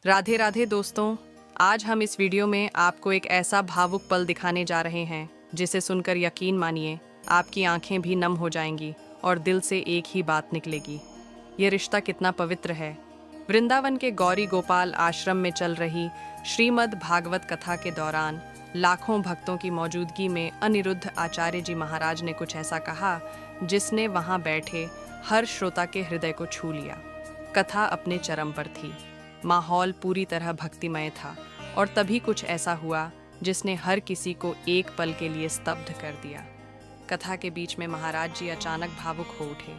राधे राधे दोस्तों। आज हम इस वीडियो में आपको एक ऐसा भावुक पल दिखाने जा रहे हैं जिसे सुनकर यकीन मानिए आपकी आंखें भी नम हो जाएंगी और दिल से एक ही बात निकलेगी। ये रिश्ता कितना पवित्र है। वृंदावन के गौरी गोपाल आश्रम में चल रही श्रीमद् भागवत कथा के दौरान लाखों भक्तों की मौजूदगी में अनिरुद्ध आचार्य जी महाराज ने कुछ ऐसा कहा जिसने वहां बैठे हर श्रोता के हृदय को छू लिया। कथा अपने चरम पर थी, माहौल पूरी तरह भक्तिमय था और तभी कुछ ऐसा हुआ जिसने हर किसी को एक पल के लिए स्तब्ध कर दिया। कथा के बीच में महाराज जी अचानक भावुक हो उठे।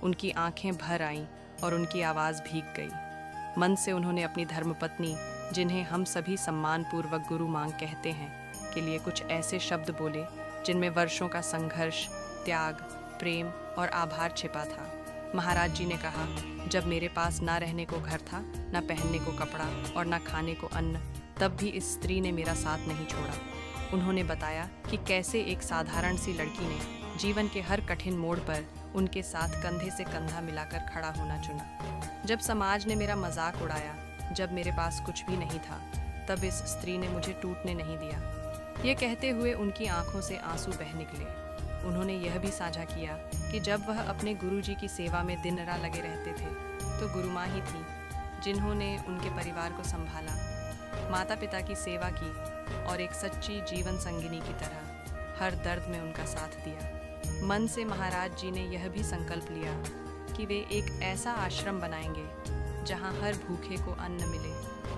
उनकी आंखें भर आईं और उनकी आवाज़ भीग गई। मन से उन्होंने अपनी धर्मपत्नी, जिन्हें हम सभी सम्मानपूर्वक गुरु मांग कहते हैं, के लिए कुछ ऐसे शब्द बोले जिनमें वर्षों का संघर्ष, त्याग, प्रेम और आभार छिपा था। महाराज जी ने कहा, जब मेरे पास ना रहने को घर था, ना पहनने को कपड़ा और ना खाने को अन्न, तब भी इस स्त्री ने मेरा साथ नहीं छोड़ा। उन्होंने बताया कि कैसे एक साधारण सी लड़की ने जीवन के हर कठिन मोड़ पर उनके साथ कंधे से कंधा मिलाकर खड़ा होना चुना। जब समाज ने मेरा मजाक उड़ाया, जब मेरे पास कुछ भी नहीं था, तब इस स्त्री ने मुझे टूटने नहीं दिया। ये कहते हुए उनकी आंखों से आंसू बह निकले। उन्होंने यह भी साझा किया कि जब वह अपने गुरुजी की सेवा में दिन रात लगे रहते थे, तो गुरु माँ ही थी जिन्होंने उनके परिवार को संभाला, माता पिता की सेवा की और एक सच्ची जीवन संगिनी की तरह हर दर्द में उनका साथ दिया। मन से महाराज जी ने यह भी संकल्प लिया कि वे एक ऐसा आश्रम बनाएंगे जहाँ हर भूखे को अन्न मिले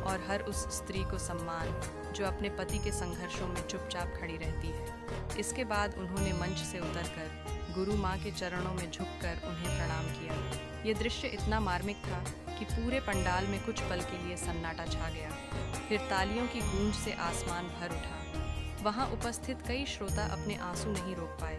और हर उस स्त्री को सम्मान जो अपने पति के संघर्षों में चुपचाप खड़ी रहती है। इसके बाद उन्होंने मंच से उतरकर गुरु माँ के चरणों में झुककर उन्हें प्रणाम किया। ये दृश्य इतना मार्मिक था कि पूरे पंडाल में कुछ पल के लिए सन्नाटा छा गया। फिर तालियों की गूंज से आसमान भर उठा। वहाँ उपस्थित कई श्रोता अपने आंसू नहीं रोक पाए।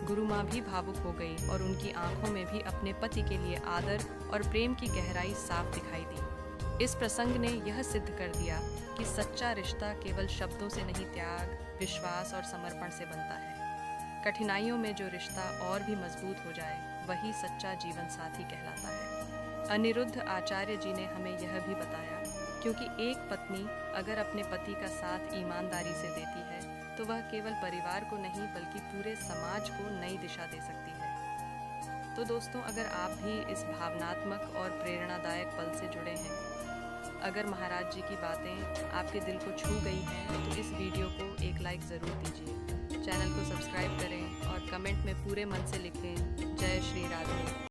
गुरु माँ भी भावुक हो गई और उनकी आंखों में भी अपने पति के लिए आदर और प्रेम की गहराई साफ दिखाई दी। इस प्रसंग ने यह सिद्ध कर दिया कि सच्चा रिश्ता केवल शब्दों से नहीं, त्याग, विश्वास और समर्पण से बनता है। कठिनाइयों में जो रिश्ता और भी मजबूत हो जाए, वही सच्चा जीवन साथी कहलाता है। अनिरुद्ध आचार्य जी ने हमें यह भी बताया, क्योंकि एक पत्नी अगर अपने पति का साथ ईमानदारी से देती है, तो वह केवल परिवार को नहीं बल्कि पूरे समाज को नई दिशा दे सकती है। तो दोस्तों, अगर आप भी इस भावनात्मक और प्रेरणादायक पल से जुड़े हैं, अगर महाराज जी की बातें आपके दिल को छू गई हैं, तो इस वीडियो को एक लाइक ज़रूर दीजिए। चैनल को सब्सक्राइब करें और कमेंट में पूरे मन से लिखें, जय श्री राधे।